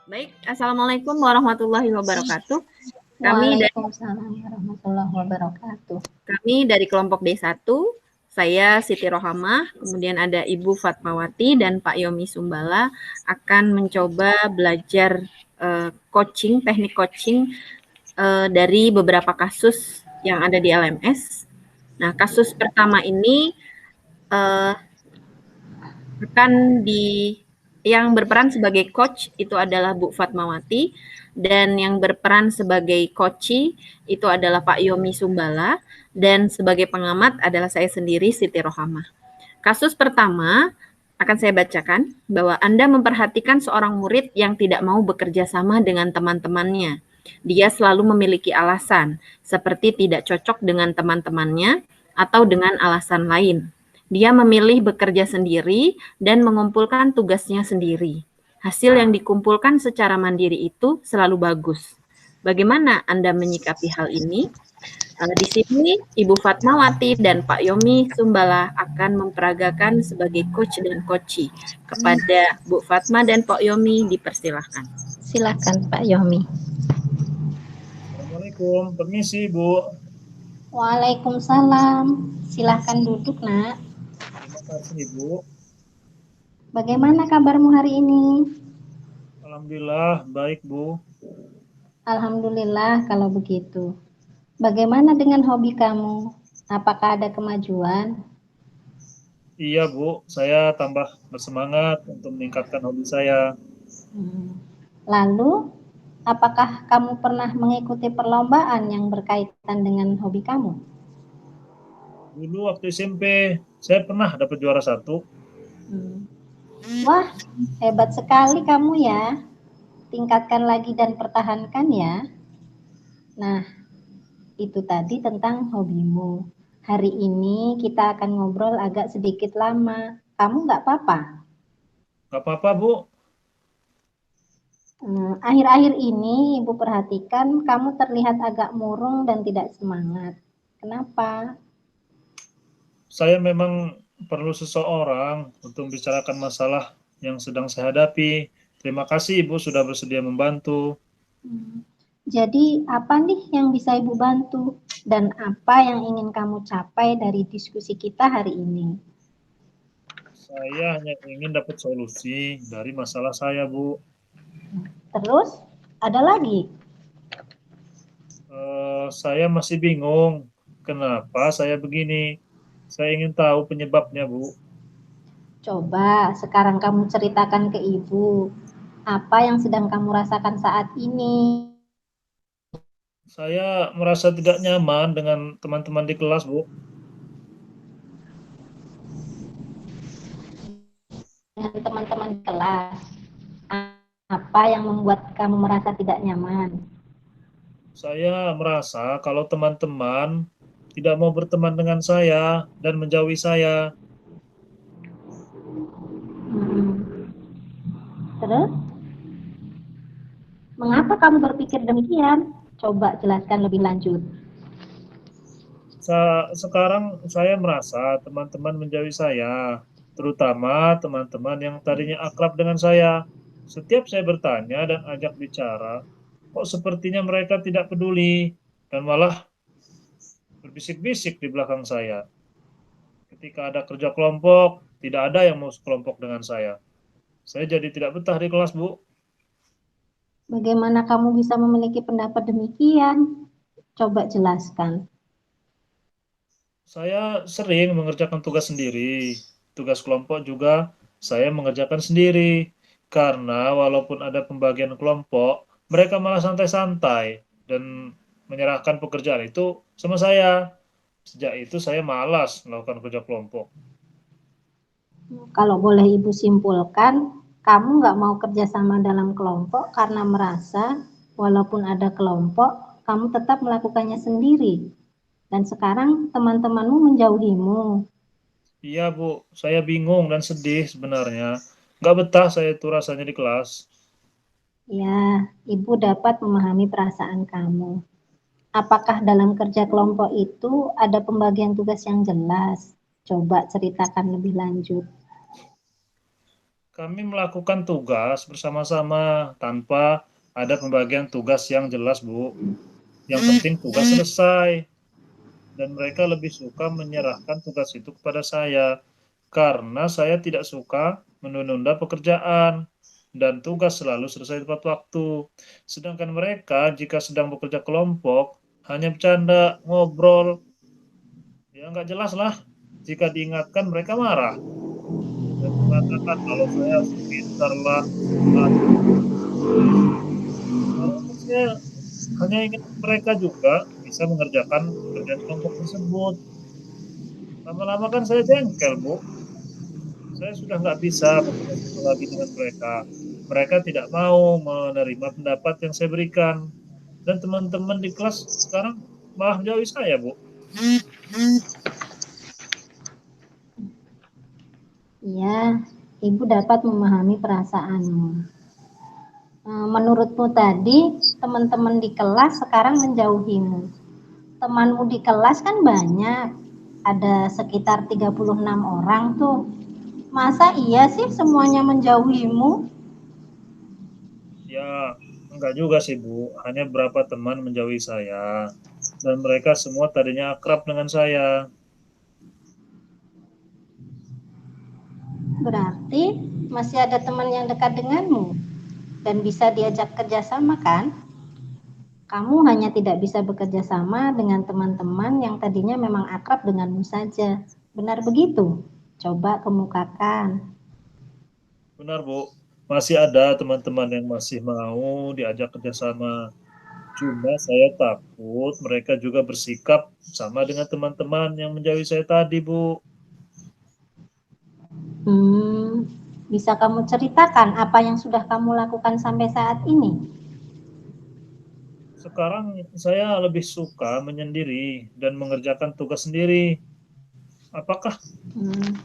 Baik, Assalamualaikum warahmatullahi wabarakatuh. Waalaikumsalam warahmatullahi wabarakatuh. Kami dari kelompok D1, saya Siti Rohamah, kemudian ada Ibu Fatmawati dan Pak Yomi Sumbala akan mencoba belajar teknik coaching dari beberapa kasus yang ada di LMS. Nah, kasus pertama ini uh, akan yang berperan sebagai coach itu adalah Bu Fatmawati dan yang berperan sebagai coachee itu adalah Pak Yomi Sumbala dan sebagai pengamat adalah saya sendiri Siti Rohamah. Kasus pertama akan saya bacakan bahwa Anda memperhatikan seorang murid yang tidak mau bekerja sama dengan teman-temannya. Dia selalu memiliki alasan, seperti tidak cocok dengan teman-temannya atau dengan alasan lain. Dia memilih bekerja sendiri dan mengumpulkan tugasnya sendiri. Hasil yang dikumpulkan secara mandiri itu selalu bagus. Bagaimana Anda menyikapi hal ini? Di sini Ibu Fatmawati dan Pak Yomi Sumbala akan memperagakan sebagai coach dan coachee. Kepada Bu Fatma dan Pak Yomi dipersilahkan. Silakan Pak Yomi. Assalamualaikum, permisi Bu. Waalaikumsalam. Silakan duduk, Nak. Terima kasih Bu. Bagaimana kabarmu hari ini? Alhamdulillah baik Bu. Alhamdulillah kalau begitu. Bagaimana dengan hobi kamu? Apakah ada kemajuan? Iya Bu, saya tambah bersemangat untuk meningkatkan hobi saya. Lalu, apakah kamu pernah mengikuti perlombaan yang berkaitan dengan hobi kamu? Dulu waktu SMP, saya pernah dapat juara 1. Wah, hebat sekali kamu ya. Tingkatkan lagi dan pertahankan ya. Nah, itu tadi tentang hobimu. Hari ini kita akan ngobrol agak sedikit lama. Kamu nggak apa-apa? Gak apa-apa Bu. Akhir-akhir ini Ibu perhatikan kamu terlihat agak murung dan tidak semangat. Kenapa? Saya memang perlu seseorang untuk membicarakan masalah yang sedang saya hadapi. Terima kasih Ibu sudah bersedia membantu. Jadi apa nih yang bisa Ibu bantu? Dan apa yang ingin kamu capai dari diskusi kita hari ini? Saya hanya ingin dapat solusi dari masalah saya Bu. Terus, ada lagi? Saya masih bingung kenapa saya begini. Saya ingin tahu penyebabnya Bu. Coba sekarang kamu ceritakan ke Ibu. Apa yang sedang kamu rasakan saat ini? Saya merasa tidak nyaman dengan teman-teman di kelas, Bu. Dengan teman-teman di kelas. Apa yang membuat kamu merasa tidak nyaman? Saya merasa kalau teman-teman tidak mau berteman dengan saya dan menjauhi saya. Terus, mengapa kamu berpikir demikian? Coba jelaskan lebih lanjut. Sekarang saya merasa teman-teman menjauhi saya, terutama teman-teman yang tadinya akrab dengan saya. Setiap saya bertanya dan ajak bicara, kok sepertinya mereka tidak peduli dan malah berbisik-bisik di belakang saya. Ketika ada kerja kelompok, tidak ada yang mau sekelompok dengan saya. Saya jadi tidak betah di kelas, Bu. Bagaimana kamu bisa memiliki pendapat demikian? Coba jelaskan. Saya sering mengerjakan tugas sendiri. Tugas kelompok juga saya mengerjakan sendiri. Karena walaupun ada pembagian kelompok, mereka malah santai-santai dan menyerahkan pekerjaan itu sama saya. Sejak itu saya malas melakukan kerja kelompok. Kalau boleh Ibu simpulkan, kamu nggak mau kerjasama dalam kelompok karena merasa walaupun ada kelompok, kamu tetap melakukannya sendiri. Dan sekarang teman-temanmu menjauhimu. Iya, Bu. Saya bingung dan sedih sebenarnya. Nggak betah saya itu rasanya di kelas. Ya, Ibu dapat memahami perasaan kamu. Apakah dalam kerja kelompok itu ada pembagian tugas yang jelas? Coba ceritakan lebih lanjut. Kami melakukan tugas bersama-sama tanpa ada pembagian tugas yang jelas, Bu. Yang penting tugas selesai. Dan mereka lebih suka menyerahkan tugas itu kepada saya karena saya tidak suka menunda-nunda pekerjaan dan tugas selalu selesai tepat waktu. Sedangkan mereka jika sedang bekerja kelompok hanya bercanda, ngobrol, ya nggak jelas lah. Jika diingatkan mereka marah dan mengatakan kalau saya pintar lah, padahal saya hanya ingin mereka juga bisa mengerjakan pekerjaan kelompok tersebut. Lama-lama kan saya jengkel, Bu. Saya sudah nggak bisa bekerjasama lagi dengan mereka. Mereka tidak mau menerima pendapat yang saya berikan. Dan teman-teman di kelas sekarang malah menjauhi saya, Bu. Iya, Ibu dapat memahami perasaanmu. Menurutmu tadi, teman-teman di kelas sekarang menjauhimu. Temanmu di kelas kan banyak, ada sekitar 36 orang tuh. Masa iya sih semuanya menjauhimu? Ya, enggak juga sih, Bu. Hanya beberapa teman menjauhi saya. Dan mereka semua tadinya akrab dengan saya. Berarti masih ada teman yang dekat denganmu dan bisa diajak kerjasama kan? Kamu hanya tidak bisa bekerja sama dengan teman-teman yang tadinya memang akrab denganmu saja. Benar begitu? Coba kemukakan. Benar, Bu. Masih ada teman-teman yang masih mau diajak kerjasama. Cuma saya takut mereka juga bersikap sama dengan teman-teman yang menjauhi saya tadi, Bu. Bisa kamu ceritakan apa yang sudah kamu lakukan sampai saat ini? Sekarang saya lebih suka menyendiri dan mengerjakan tugas sendiri. Apakah Hmm,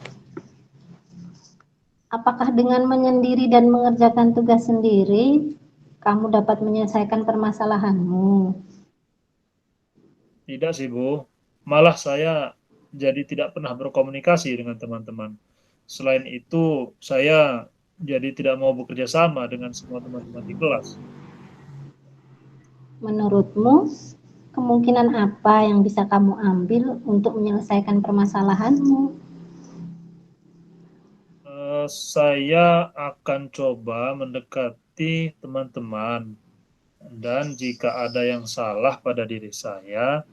Apakah dengan menyendiri dan mengerjakan tugas sendiri, kamu dapat menyelesaikan permasalahanmu? tidak sih, Bu? Malah saya jadi tidak pernah berkomunikasi dengan teman-teman. Selain itu, saya jadi tidak mau bekerja sama dengan semua teman-teman di kelas. Menurutmu, kemungkinan apa yang bisa kamu ambil untuk menyelesaikan permasalahanmu? Saya akan coba mendekati teman-teman, dan jika ada yang salah pada diri saya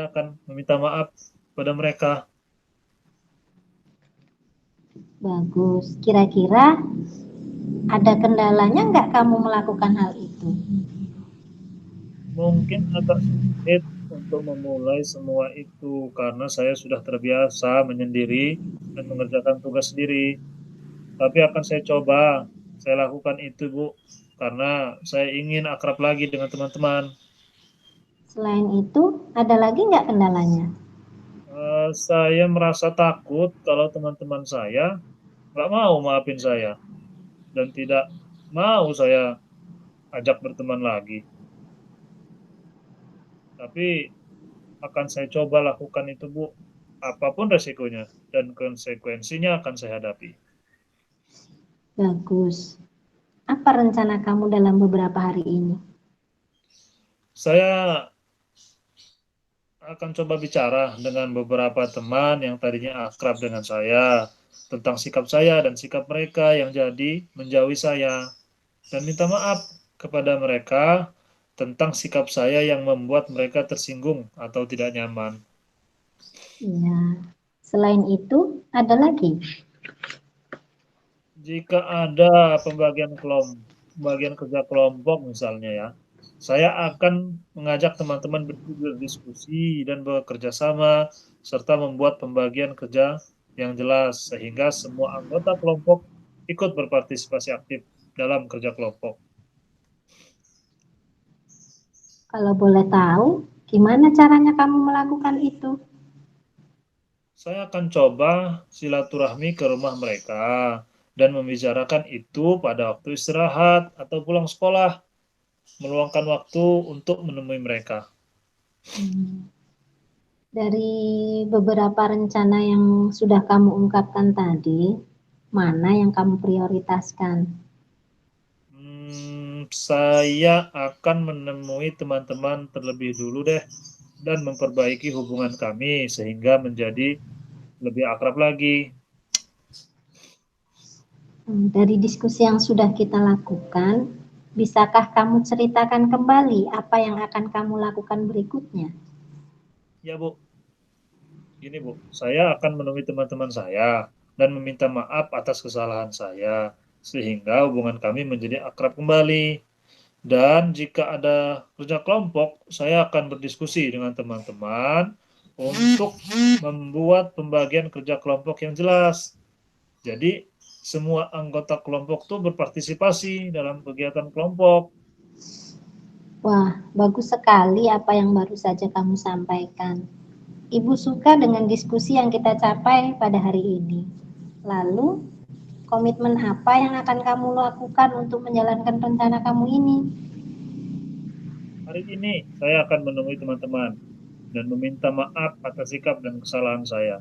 akan meminta maaf pada mereka. Bagus. Kira-kira ada kendalanya nggak kamu melakukan hal itu? Mungkin agak sulit untuk memulai semua itu karena saya sudah terbiasa menyendiri dan mengerjakan tugas sendiri. Tapi akan saya coba, saya lakukan itu, Bu, karena saya ingin akrab lagi dengan teman-teman. Selain itu, ada lagi nggak kendalanya? Saya merasa takut kalau teman-teman saya nggak mau maafin saya dan tidak mau saya ajak berteman lagi. Tapi akan saya coba lakukan itu, Bu. Apapun resikonya dan konsekuensinya akan saya hadapi. Bagus. Apa rencana kamu dalam beberapa hari ini? Saya akan coba bicara dengan beberapa teman yang tadinya akrab dengan saya tentang sikap saya dan sikap mereka yang jadi menjauhi saya dan minta maaf kepada mereka tentang sikap saya yang membuat mereka tersinggung atau tidak nyaman. Ya, selain itu, ada lagi. Jika ada pembagian kerja kelompok misalnya ya, saya akan mengajak teman-teman berdiskusi dan bekerja sama serta membuat pembagian kerja yang jelas sehingga semua anggota kelompok ikut berpartisipasi aktif dalam kerja kelompok. Kalau boleh tahu, gimana caranya kamu melakukan itu? Saya akan coba silaturahmi ke rumah mereka dan membicarakan itu pada waktu istirahat atau pulang sekolah, meluangkan waktu untuk menemui mereka. Dari beberapa rencana yang sudah kamu ungkapkan tadi, Mana yang kamu prioritaskan? Saya akan menemui teman-teman terlebih dulu deh dan memperbaiki hubungan kami sehingga menjadi lebih akrab lagi. Dari diskusi yang sudah kita lakukan, bisakah kamu ceritakan kembali apa yang akan kamu lakukan berikutnya? Ya Bu, gini Bu, saya akan menemui teman-teman saya dan meminta maaf atas kesalahan saya sehingga hubungan kami menjadi akrab kembali. Dan jika ada kerja kelompok, saya akan berdiskusi dengan teman-teman untuk membuat pembagian kerja kelompok yang jelas. Jadi, semua anggota kelompok tuh berpartisipasi dalam kegiatan kelompok. Wah, bagus sekali apa yang baru saja kamu sampaikan. Ibu suka dengan diskusi yang kita capai pada hari ini. Lalu, komitmen apa yang akan kamu lakukan untuk menjalankan rencana kamu ini? Hari ini saya akan menemui teman-teman dan meminta maaf atas sikap dan kesalahan saya.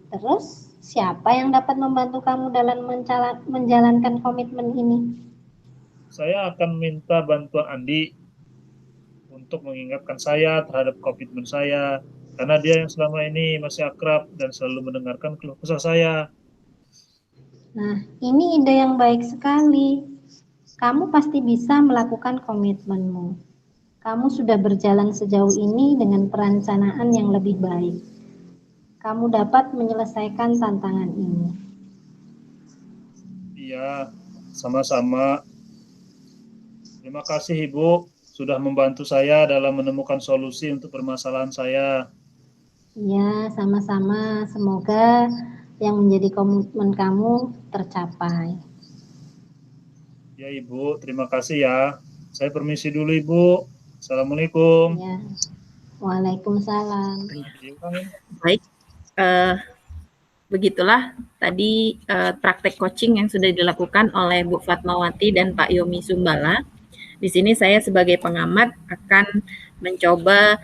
Terus, siapa yang dapat membantu kamu dalam menjalankan komitmen ini? Saya akan minta bantuan Andi untuk mengingatkan saya terhadap komitmen saya, karena dia yang selama ini masih akrab dan selalu mendengarkan keluh kesah saya. Nah, ini ide yang baik sekali. Kamu pasti bisa melakukan komitmenmu. Kamu sudah berjalan sejauh ini dengan perencanaan yang lebih baik. Kamu dapat menyelesaikan tantangan ini. Iya, sama-sama. Terima kasih Ibu sudah membantu saya dalam menemukan solusi untuk permasalahan saya. Ya, sama-sama. Semoga yang menjadi komitmen kamu tercapai. Ya Ibu, terima kasih ya. Saya permisi dulu Ibu. Assalamualaikum. Ya. Waalaikumsalam. Baik, begitulah tadi praktek coaching yang sudah dilakukan oleh Bu Fatmawati dan Pak Yomi Sumbala. Di sini saya sebagai pengamat akan mencoba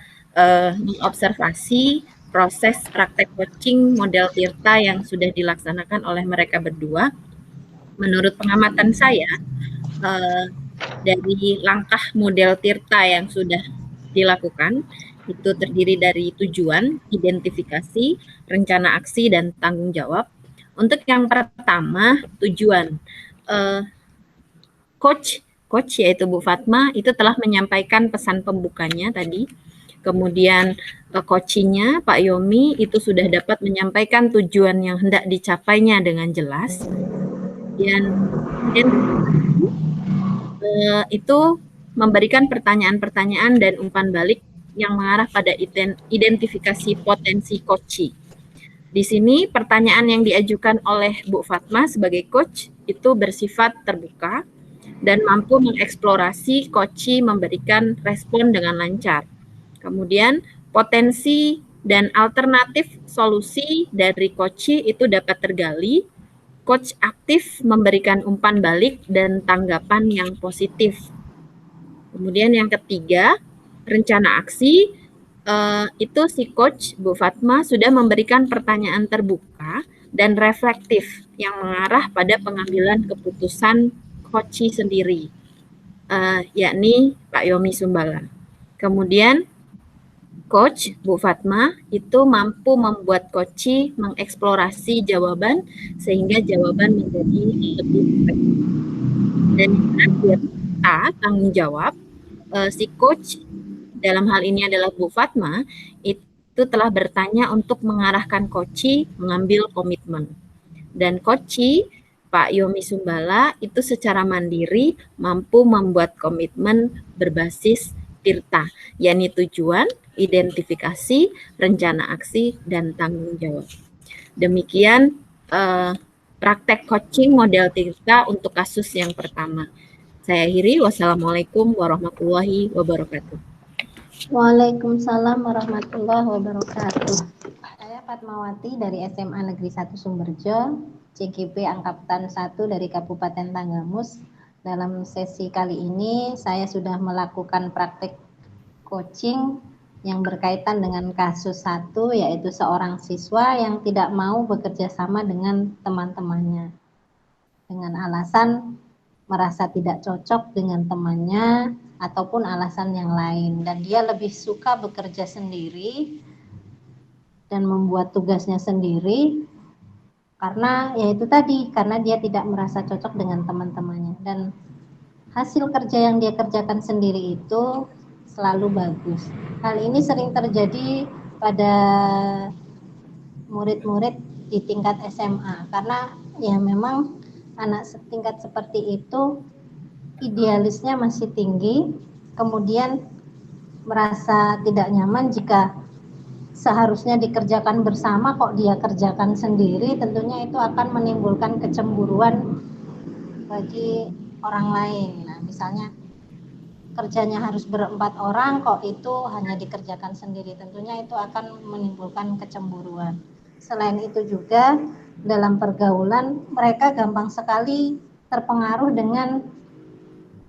mengobservasi proses praktek coaching model Tirta yang sudah dilaksanakan oleh mereka berdua. Menurut pengamatan saya, dari langkah model Tirta yang sudah dilakukan, itu terdiri dari tujuan, identifikasi, rencana aksi, dan tanggung jawab. Untuk yang pertama, tujuan. Coach yaitu Bu Fatma itu telah menyampaikan pesan pembukanya tadi. Kemudian coachingnya Pak Yomi itu sudah dapat menyampaikan tujuan yang hendak dicapainya dengan jelas. Dan itu memberikan pertanyaan-pertanyaan dan umpan balik yang mengarah pada identifikasi potensi coach. Di sini pertanyaan yang diajukan oleh Bu Fatma sebagai coach itu bersifat terbuka dan mampu mengeksplorasi coach memberikan respon dengan lancar. Kemudian potensi dan alternatif solusi dari coach itu dapat tergali. Coach aktif memberikan umpan balik dan tanggapan yang positif. Kemudian yang ketiga, rencana aksi itu si coach Bu Fatma sudah memberikan pertanyaan terbuka dan reflektif yang mengarah pada pengambilan keputusan coach sendiri, yakni Pak Yomi Sumbala. Kemudian coach Bu Fatma itu mampu membuat coach mengeksplorasi jawaban sehingga jawaban menjadi lebih efektif. Dan yang terakhir, tanggung jawab. Si coach dalam hal ini adalah Bu Fatma itu telah bertanya untuk mengarahkan coach mengambil komitmen. Dan coach Pak Yomi Sumbala itu secara mandiri mampu membuat komitmen berbasis Tirta, yakni tujuan, identifikasi, rencana aksi, dan tanggung jawab. Demikian praktek coaching model Tirta untuk kasus yang pertama. Saya akhiri. Wassalamualaikum warahmatullahi wabarakatuh. Waalaikumsalam warahmatullahi wabarakatuh. Saya Fatmawati dari SMA Negeri 1 Sumberjo, CGP Angkatan 1 dari Kabupaten Tanggamus. Dalam sesi kali ini saya sudah melakukan praktek coaching yang berkaitan dengan kasus satu, yaitu seorang siswa yang tidak mau bekerja sama dengan teman-temannya dengan alasan merasa tidak cocok dengan temannya ataupun alasan yang lain, dan dia lebih suka bekerja sendiri dan membuat tugasnya sendiri karena yaitu tadi, karena dia tidak merasa cocok dengan teman-temannya, dan hasil kerja yang dia kerjakan sendiri itu selalu bagus. Hal ini sering terjadi pada murid-murid di tingkat SMA, karena ya memang anak setingkat seperti itu idealisnya masih tinggi, kemudian merasa tidak nyaman jika seharusnya dikerjakan bersama kok dia kerjakan sendiri. Tentunya itu akan menimbulkan kecemburuan bagi orang lain. Nah, misalnya kerjanya harus berempat orang kok itu hanya dikerjakan sendiri, tentunya itu akan menimbulkan kecemburuan. Selain itu juga dalam pergaulan mereka gampang sekali terpengaruh dengan,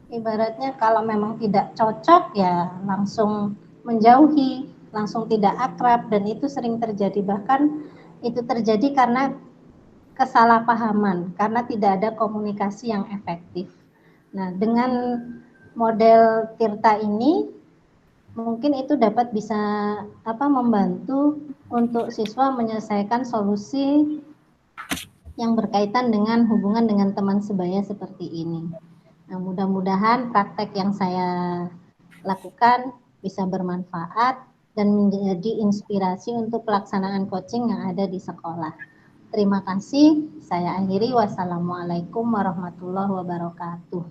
ibaratnya kalau memang tidak cocok ya langsung menjauhi, langsung tidak akrab, dan itu sering terjadi. Bahkan itu terjadi karena kesalahpahaman, karena tidak ada komunikasi yang efektif. Nah, dengan model Tirta ini mungkin itu dapat bisa membantu untuk siswa menyelesaikan solusi yang berkaitan dengan hubungan dengan teman sebaya seperti ini. Nah, mudah-mudahan praktek yang saya lakukan bisa bermanfaat dan menjadi inspirasi untuk pelaksanaan coaching yang ada di sekolah. Terima kasih. Saya akhiri. Wassalamualaikum warahmatullahi wabarakatuh.